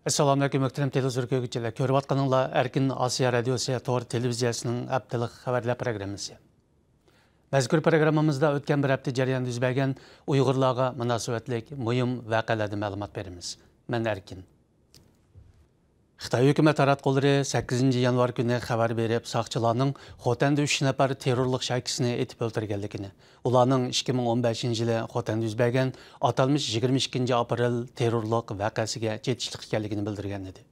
Assalamu alaikum muhtaram televizor көріп atqanыңlar Erkin Asiya Radiosi Tor televiziyasының haftalik xabarlar programmasi. Mazkur programmamizda o'tgan bir hafta jarayonida yuz bergan Uyg'urlarga munosabatlik muhim voqealardan ma'lumot beramiz. Men Erkin. Xitoy hukumat taratqullari 8 yanvar kuni xabar berib, saqchilarning Xotanda 3 nafar terrorlik shakkisini etib o'ldirganligini, ularning 2015-yili Xotanda yuz bergan atalmış 22 aprel terrorlik voqeasiga chetishlik ekanligini bildirgan edi.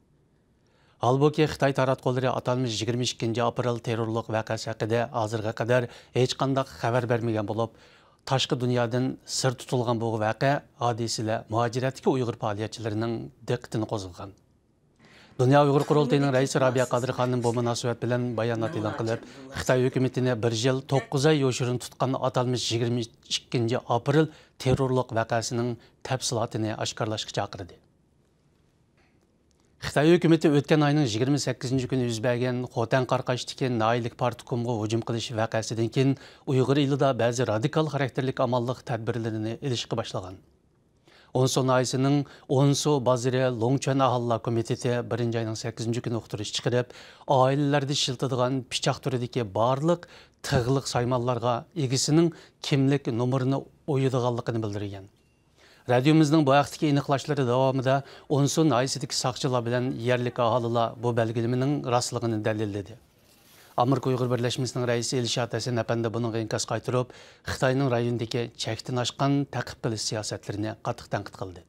Halbuki Xitoy taratqullari atalmış 22 aprel terrorlik voqeasi haqida hozirga qadar hech qanday xabar bermagan bo'lib, tashqi dunyodan sir tutilgan bu voqea hodisalar muhojiratdagi Uyg'ur faoliyatchilarining diqqatini qo'zg'agan. Dünya Uyghur Qurultayının Reisi Rabia Qadirxonning bu munosabat bilan bayonot e'lon qilib, Xitoy hukumatini 1 yil 9 oy yo'shirin tutgan atalmış 22 aprel terrorlik voqeasining tafsilotini oshkorlashga chaqirdi. Xitoy hukumati o'tgan oyning 28 kuni yuz bergan Xotan Qarqashdagi Nailik partikumga hujum qilish voqeasidan keyin Uyg'ur elida ba'zi radikal xarakterlik amallik tadbirlarini ilishga boshlagan. Onsu ayısının Onsu Bazire Longchuan Ahalla Komiteti 1. ayının 8. günü uqtırış çıkarıp, ailelerde işiltidigan pichaq türüdeki barlıq tığlıq saymallarga egisinin kimlik numarını oyudiganligini bildirgan. Radyomuzning bu vaqtdagi aniqlashları davomida Onsu ayısidagi saqchilar bilan yerlik aholilar bu belgilimining rostligini dalilladi. Amerika Uyghur Birleşmesining raisi Elshad Hasan apandi buningga inkos qaytirib, Xitoyning rayondagi chekdan oshgan taqib qilish siyosatlarini qattiq tanqid qildi.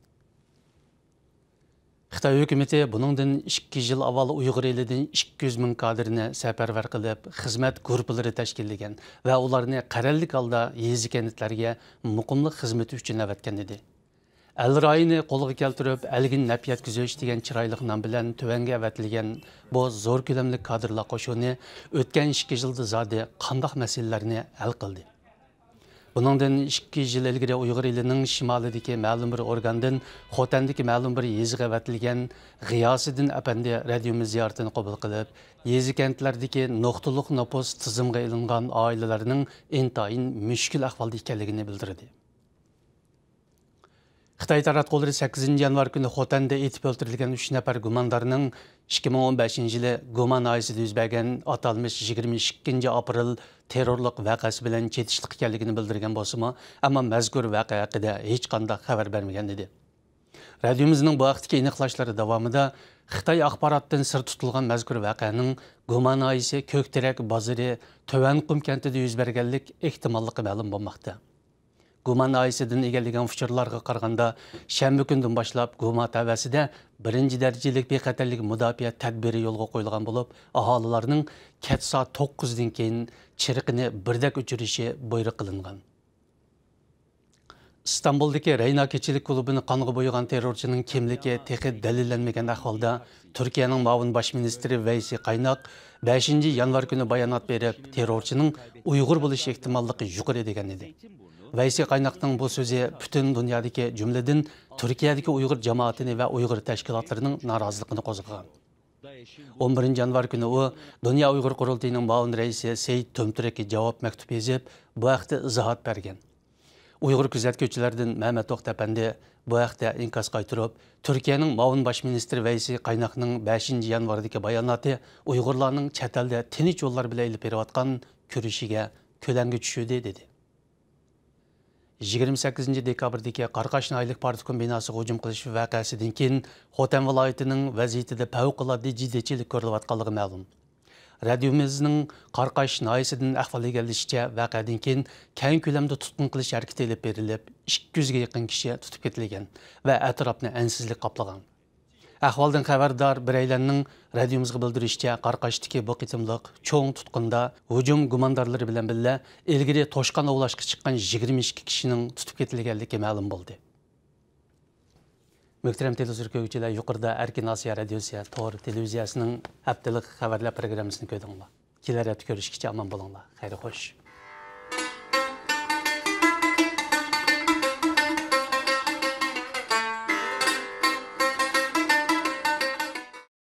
Xitoy hukumati buningdan 2 yil avval Uyg'ur elidan 200 ming kadrini safarbar qilib, xizmat guruhlari tashkillagan va ularni qarallik holda yezi kentlarga muqimlik xizmati uchun avatgan edi. El rayını qo'lga keltirib, elgin naf yetkizish degan chiroyli nom bilan tuvanga avatilgan bu zo'r ko'lamli kadrlar qo'shini o'tgan 2 yilda zodi qandoq masalalarni hal qildi. Buningdan 2 yil ilgari Uyg'ur elining shimolidagi ma'lum bir organdan Xotandagi ma'lum bir yeziga avatilgan G'iyosiddin apandi radiomiz ziyoratini qabul qilib, yezi kentlardagi nuqtaliq nopos tizimga ilingan oilalarning intayin mushkul ahvolda ekanligini bildirdi. Xitoy taratqullari 8 yanvar kuni Xotanda etib o'ldirilgan 3 nafar gumondarning 2015-yili Guman oyisida yuz bergan atalmış 22 aprel terrorlik voqeasi bilan chetishlik ekanligini bildirgan bo'lsa-mu, ammo mazkur voqea haqida hech qanday xabar bermagan edi. Radyomizning bu vaqtdagi aniqlashlari davomida Xitoy axborotdan sir tutilgan mazkur voqeaning Guman oyisi Ko'kterak bozori Tovanqum kentida yuz berganlik ehtimolligi ma'lum bo'lmoqda. Guman ayisidan egalligan fuchurlarga qaraganda shanba kundan boshlab Guma tavasida 1-darajalik bexatarlik mudofaa tadbiri yo'lga qo'yilgan bo'lib, aholilarning kech soat 9 dan keyin chiriqini birdak o'chirishi buyruq qilingan. İstanbuldagi Reyna kechilik klubini qonga bo'ygan terrorchining kimligi teqi dalillanmagan ahvolda Turkiyaning muavin bosh ministri Veysi Qaynoq 5 yanvar kuni bayonot berib, terrorchining Uyg'ur bo'lish ehtimolligi yuqori degan edi. Veysi Qaynoqning bu so'zi butun dunyodagi jumladan Turkiyadagi Uyg'ur jamoatini va Uyg'ur tashkilotlarining noroziligini qo'zg'agan. 11 yanvar kuni u Dünya Uyg'ur Qurultayining muavin raisi Seyit Tömtürk'e javob maktub yozib, bu haqda izohat bergan. Uyg'ur kuzatuvchilaridan Mehmet To'xtapandi bu haqda inkos qaytirib, Turkiyaning muavin bosh ministri Veysi Qaynoqning 5 yanvardagi bayonoti Uyg'urlarning chet elda tinch yo'llar bilan ilib berayotgan kurishiga ko'langa tushdi dedi. 28 dekabrdagi Qarqash Nailik partikum binosiga hujum qilish voqeasidan keyin Xotan viloyatining vaziyatida favqulodda jiddiyatchilik ko'rilayotganligi ma'lum. Radyomizning Qarqash naisidan ahvol egallashicha voqeadan keyin keng ko'lamda tutqun qilish harakati olib berilib, 200 ga yaqin kishi tutib ketilgan va atrofni ansizlik qoplagan. Ahvoldan xabardor bireylarning radyomizga bildirishicha, Qarqashdagi bu qitimliq cho'ng tutqunda hujum gumondorlari bilan birga ilgari to'shqon ovlashga chiqqan 22 kishining tutib ketilganligi ma'lum bo'ldi. Muhtaram televizor ko'ruvchilar, yuqorida Erkin Asiya Radiosi Tor televiziyasining haftalik xabarlar programmasini ko'rdinglar. Kelar hafta ko'rishguncha omon bo'linglar. Xayr xo'sh.